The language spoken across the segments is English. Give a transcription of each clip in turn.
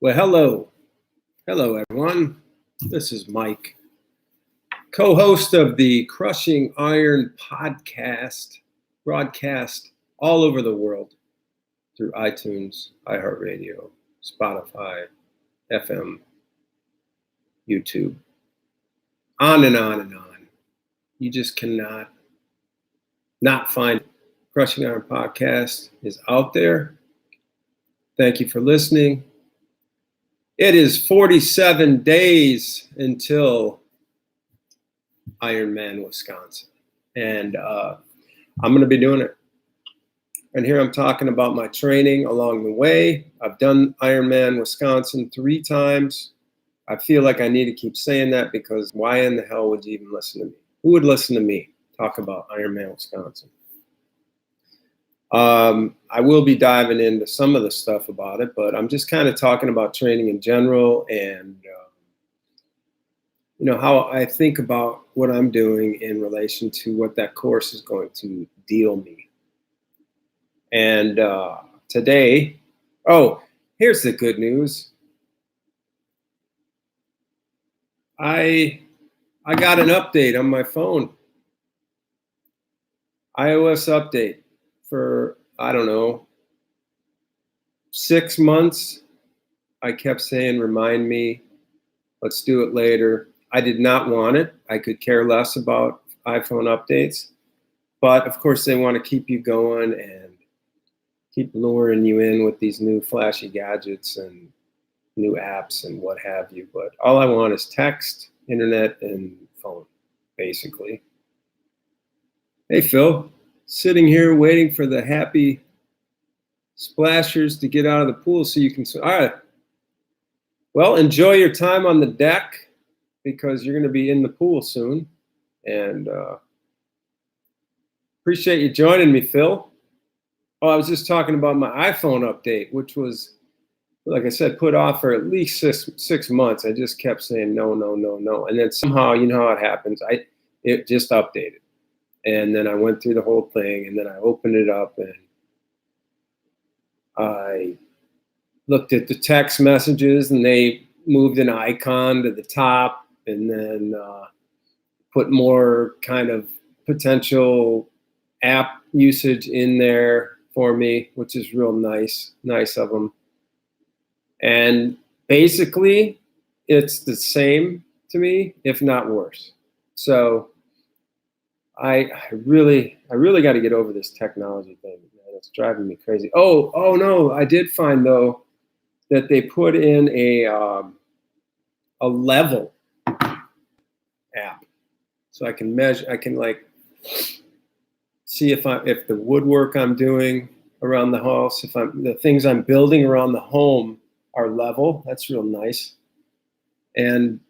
Well, hello. Hello, everyone. This is Mike, co-host of the Crushing Iron podcast, broadcast all over the world through iTunes, iHeartRadio, Spotify, FM, YouTube, on and on and on. You just cannot not find it. Crushing Iron podcast is out there. Thank you for listening. It is 47 days until Ironman, Wisconsin. And I'm going to be doing it. And here I'm talking about my training along the way. I've done Ironman, Wisconsin 3 times. I feel like I need to keep saying that because why in the hell would you even listen to me? Who would listen to me talk about Ironman, Wisconsin? I will be diving into some of the stuff about it, but I'm just kind of talking about training in general and, how I think about what I'm doing in relation to what that course is going to deal me. And today, here's the good news. I got an update on my phone. iOS update. For, 6 months, I kept saying, remind me, let's do it later. I did not want it. I could care less about iPhone updates. But, of course, they want to keep you going and keep luring you in with these new flashy gadgets and new apps and what have you. But all I want is text, internet, and phone, basically. Hey, Phil. Sitting here waiting for the happy splashers to get out of the pool so you can swim. All right. Well, enjoy your time on the deck because you're going to be in the pool soon. And appreciate you joining me, Phil. Oh, I was just talking about my iPhone update, which was, like I said, put off for at least six months. I just kept saying no. And then somehow, you know how it happens, it just updated. And then I went through the whole thing, and then I opened it up, and I looked at the text messages, and they moved an icon to the top, and then put more kind of potential app usage in there for me, which is real nice of them. And basically, it's the same to me, if not worse. So I really got to get over this technology thing, man. It's driving me crazy. Oh no, I did find though that they put in a level app, so I can measure. I can see if the woodwork I'm doing around the house, the things I'm building around the home are level. That's real nice. And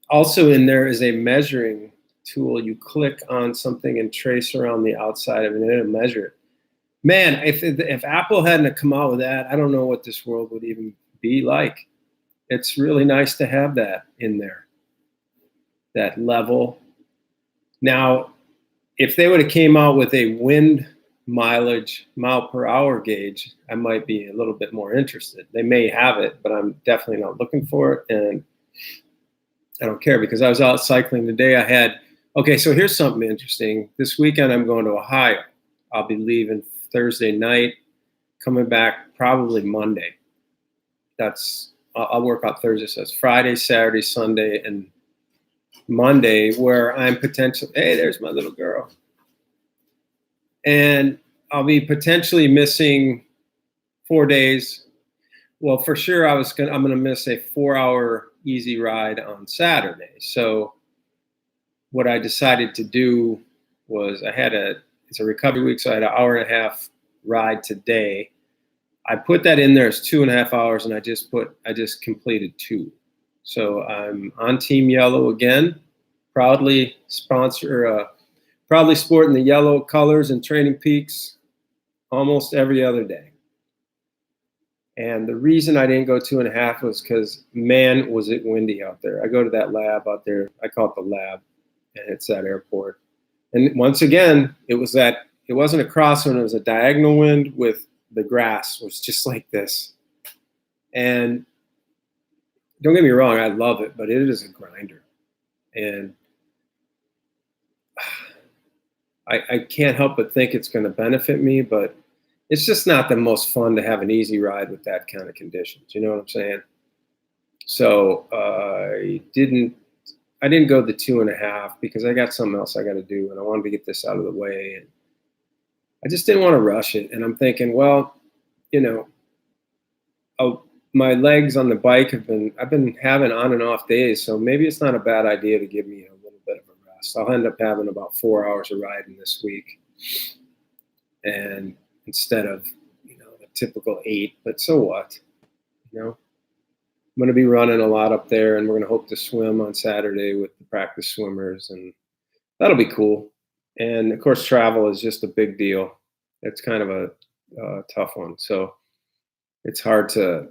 also in there is a measuring tool. You click on something and trace around the outside of it, and it'll measure it. Man, if Apple hadn't come out with that, I don't know what this world would even be like. It's really nice to have that in there, that level. Now, if they would have came out with a wind mileage, mile per hour gauge, I might be a little bit more interested. They may have it, but I'm definitely not looking for it, and I don't care because I was out cycling today. So here's something interesting. This weekend, I'm going to Ohio. I'll be leaving Thursday night, coming back probably Monday. I'll work out Thursday. So it's Friday, Saturday, Sunday, and Monday where I'm potentially, hey, there's my little girl. And I'll be potentially missing 4 days. Well, for sure, I'm going to miss a 4-hour easy ride on Saturday. So what I decided to do was it's a recovery week, so I had an 1.5 hour ride today. I put that in there as 2.5 hours, and I just completed 2. So I'm on Team Yellow again, proudly sporting the yellow colors and Training Peaks almost every other day. And the reason I didn't go 2.5 was because, man, was it windy out there. I go to that lab out there. I call it the lab, and it's that airport. And once again, it wasn't a crosswind. It was a diagonal wind with the grass was just like this. And don't get me wrong, I love it, but it is a grinder. And I can't help but think it's going to benefit me, but it's just not the most fun to have an easy ride with that kind of conditions. You know what I'm saying? So I didn't go the 2.5 because I got something else I got to do, and I wanted to get this out of the way, and I just didn't want to rush it. And I'm thinking, well, you know, my legs on the bike I've been having on and off days, so maybe it's not a bad idea to give me a little bit of a rest. I'll end up having about 4 hours of riding this week, and instead of the typical 8. But so what? You know, I'm going to be running a lot up there, and we're going to hope to swim on Saturday with the practice swimmers, and that'll be cool. And of course, travel is just a big deal. It's kind of a tough one, so it's hard to,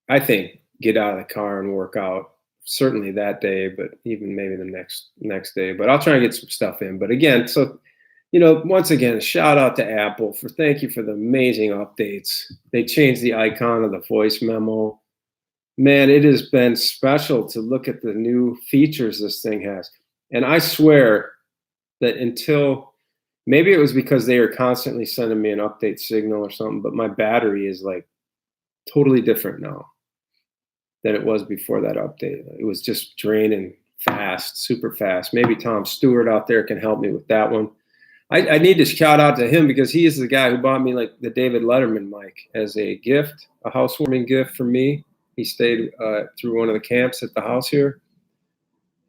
I think, get out of the car and work out. Certainly that day, but even maybe the next day. But I'll try and get some stuff in. But again, so once again, shout out to Apple thank you for the amazing updates. They changed the icon of the voice memo. Man, it has been special to look at the new features this thing has. And I swear that until maybe it was because they were constantly sending me an update signal or something, but my battery is like totally different now than it was before that update. It was just draining fast, super fast. Maybe Tom Stewart out there can help me with that one. I need to shout out to him because he is the guy who bought me like the David Letterman mic as a gift, a housewarming gift for me. He stayed through one of the camps at the house here.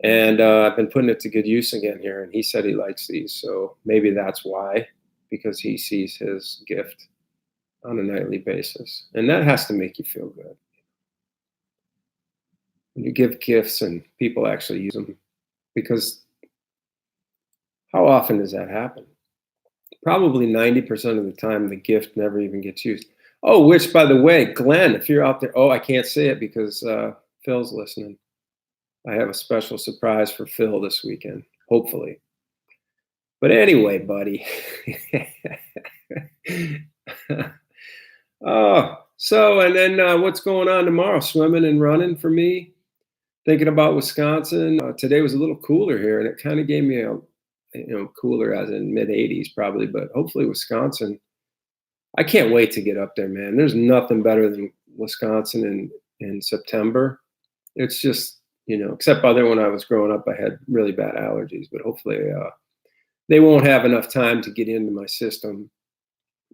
And I've been putting it to good use again here. And he said he likes these. So maybe that's why, because he sees his gift on a nightly basis. And that has to make you feel good. When you give gifts and people actually use them. Because how often does that happen? Probably 90% of the time, the gift never even gets used. Oh, which, by the way, Glenn, if you're out there, I can't say it because Phil's listening. I have a special surprise for Phil this weekend, hopefully. But anyway, buddy. So, and then what's going on tomorrow? Swimming and running for me. Thinking about Wisconsin. Today was a little cooler here, and it kind of gave me a, cooler as in mid 80s probably, but hopefully Wisconsin. I can't wait to get up there, man. There's nothing better than Wisconsin in September. It's just, except other when I was growing up, I had really bad allergies, but hopefully they won't have enough time to get into my system.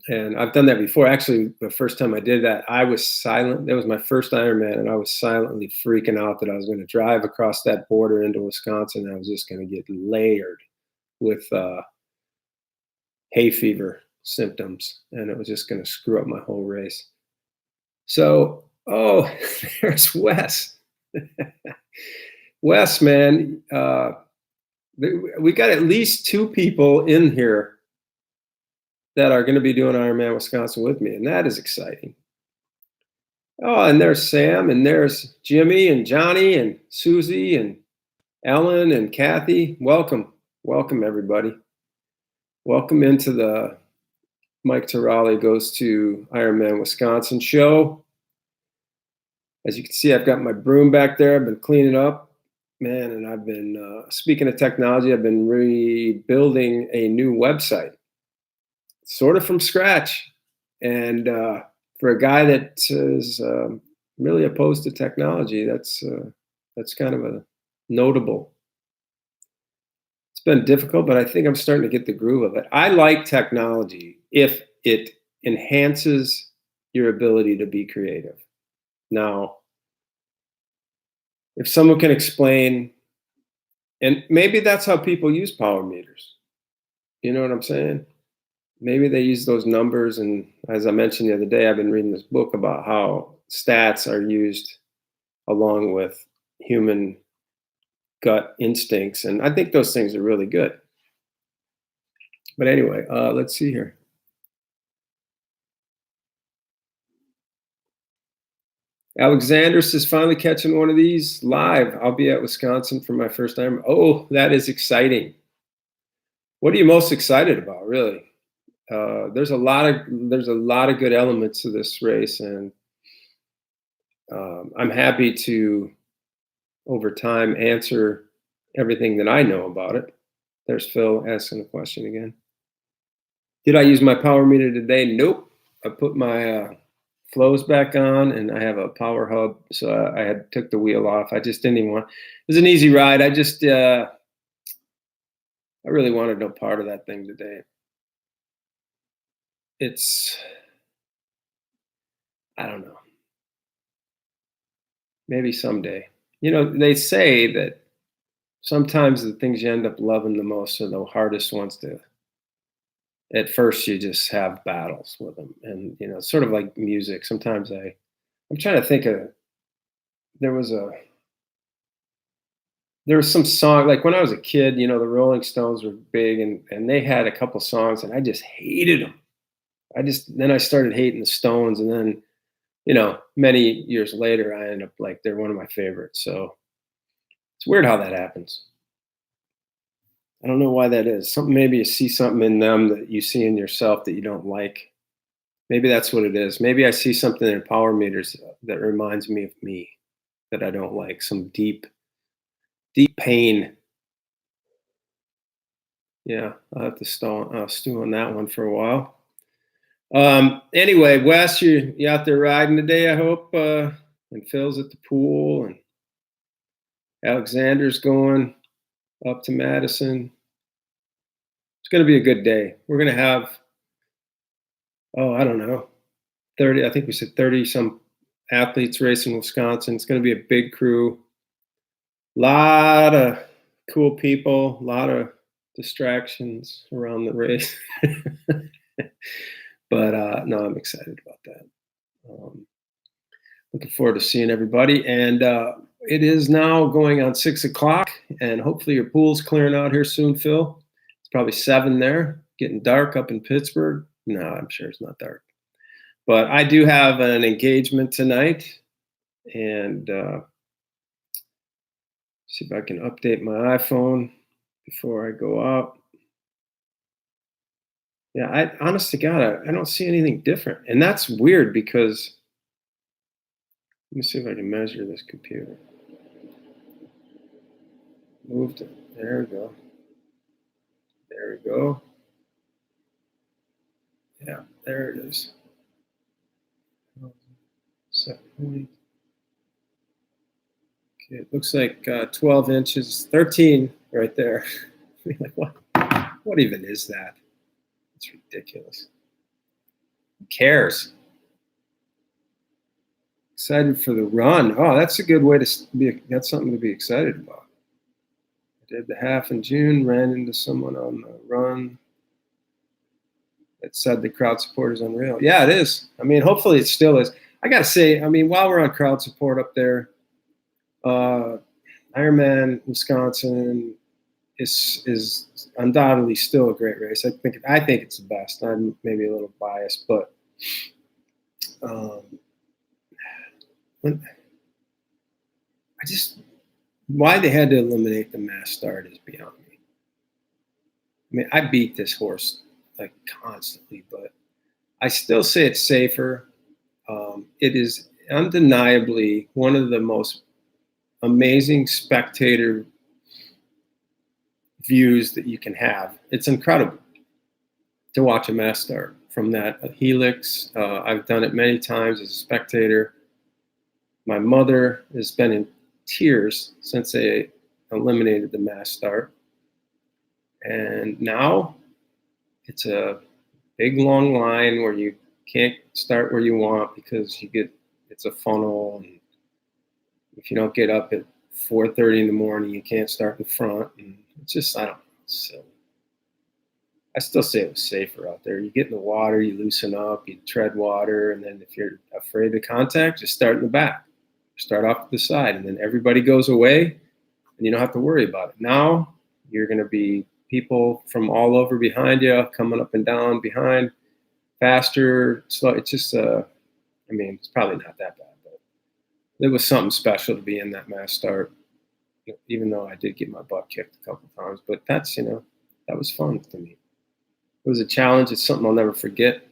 And I've done that before. Actually, the first time I did that, I was silent. That was my first Ironman, and I was silently freaking out that I was going to drive across that border into Wisconsin. And I was just going to get layered with hay fever symptoms, and it was just going to screw up my whole race. So, there's Wes. Wes, man, we got at least 2 people in here that are going to be doing Ironman Wisconsin with me, and that is exciting. Oh, and there's Sam, and there's Jimmy, and Johnny, and Susie, and Ellen, and Kathy. Welcome, everybody. Welcome into the Mike Terrali Goes to Ironman Wisconsin show. As you can see, I've got my broom back there. I've been cleaning up, man, and I've been, speaking of technology, I've been rebuilding a new website, sort of from scratch. And for a guy that is really opposed to technology, that's kind of a notable. It's been difficult, but I think I'm starting to get the groove of it. I like technology if it enhances your ability to be creative. Now, if someone can explain, and maybe that's how people use power meters. You know what I'm saying? Maybe they use those numbers. And as I mentioned the other day, I've been reading this book about how stats are used along with human gut instincts. And I think those things are really good. But anyway, let's see here. Alexander says, finally catching one of these live. I'll be at Wisconsin for my first time. Oh, that is exciting. What are you most excited about, really? There's a lot of good elements to this race, and I'm happy to, over time, answer everything that I know about it. There's Phil asking a question again. Did I use my power meter today? Nope. I put my flows back on, and I have a power hub, so I had took the wheel off. I just didn't even want. It was an easy ride. I really wanted no part of that thing today. It's I don't know. Maybe someday. They say that sometimes the things you end up loving the most are the hardest ones to. At first, you just have battles with them, and sort of like music. Sometimes I'm trying to think of. There was a there was some song like when I was a kid. The Rolling Stones were big, and they had a couple songs, and I just hated them. Then I started hating the Stones, and then many years later, I end up like they're one of my favorites. So it's weird how that happens. I don't know why that is. Something maybe you see something in them that you see in yourself that you don't like. Maybe that's what it is. Maybe I see something in power meters that reminds me of me that I don't like. Some deep, deep pain. Yeah, I'll have to stew on that one for a while. Anyway, Wes, you out there riding today? I hope. And Phil's at the pool, and Alexander's going up to Madison. It's going to be a good day. We're going to have, I don't know, 30. I think we said 30 some athletes racing Wisconsin. It's going to be a big crew. Lot of cool people, a lot of distractions around the race. But no, I'm excited about that. Looking forward to seeing everybody. And it is now going on 6:00, and hopefully your pool's clearing out here soon, Phil. It's probably 7 there. Getting dark up in Pittsburgh. No, I'm sure it's not dark. But I do have an engagement tonight, and see if I can update my iPhone before I go out. Yeah, honest to God, I don't see anything different. And that's weird because let me see if I can measure this computer. Moved it. There we go. There we go. Yeah, there it is. Set point. Okay, it looks like 12 inches, 13 right there. Like, what even is that? It's ridiculous. Who cares? Excited for the run. Oh, that's a good way to be. That's something to be excited about. I did the half in June, ran into someone on the run that said the crowd support is unreal. Yeah, it is. I mean, hopefully it still is. I got to say, I mean, while we're on crowd support up there, Ironman Wisconsin is undoubtedly still a great race. I think it's the best. I'm maybe a little biased, but why they had to eliminate the mass start is beyond me. I mean, I beat this horse like constantly, but I still say it's safer. It is undeniably one of the most amazing spectator views that you can have. It's incredible to watch a mass start from that helix. I've done it many times as a spectator. My mother has been in tears since they eliminated the mass start. And now it's a big long line where you can't start where you want because it's a funnel, and if you don't get up at 4:30 in the morning, you can't start in front, and it's just I don't know. So I still say it was safer out there. You get in the water, you loosen up, you tread water, and then if you're afraid of contact, just start in the back, start off to the side, and then everybody goes away, and you don't have to worry about it. Now you're going to be people from all over behind you, coming up and down behind, faster, slow. It's just, I mean, it's probably not that bad, but it was something special to be in that mass start, even though I did get my butt kicked a couple of times. But that's, that was fun to me. It was a challenge. It's something I'll never forget.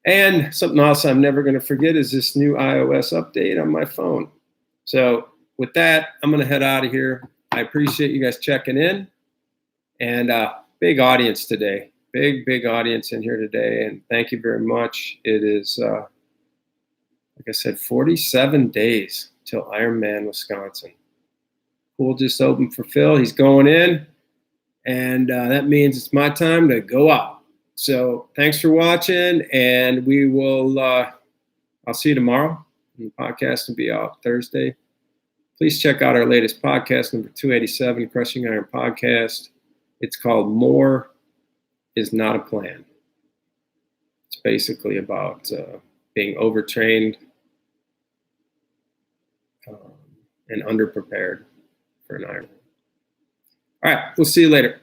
And something else I'm never going to forget is this new iOS update on my phone. So with that, I'm going to head out of here. I appreciate you guys checking in. And big audience today. Big audience in here today. And thank you very much. It is, like I said, 47 days till Ironman, Wisconsin. Pool just opened for Phil. He's going in. And that means it's my time to go out. So thanks for watching. And we will, I'll see you tomorrow. The podcast will be out Thursday. Please check out our latest podcast, number 287, Crushing Iron Podcast. It's called More is Not a Plan. It's basically about being overtrained and underprepared for an Ironman. All right, we'll see you later.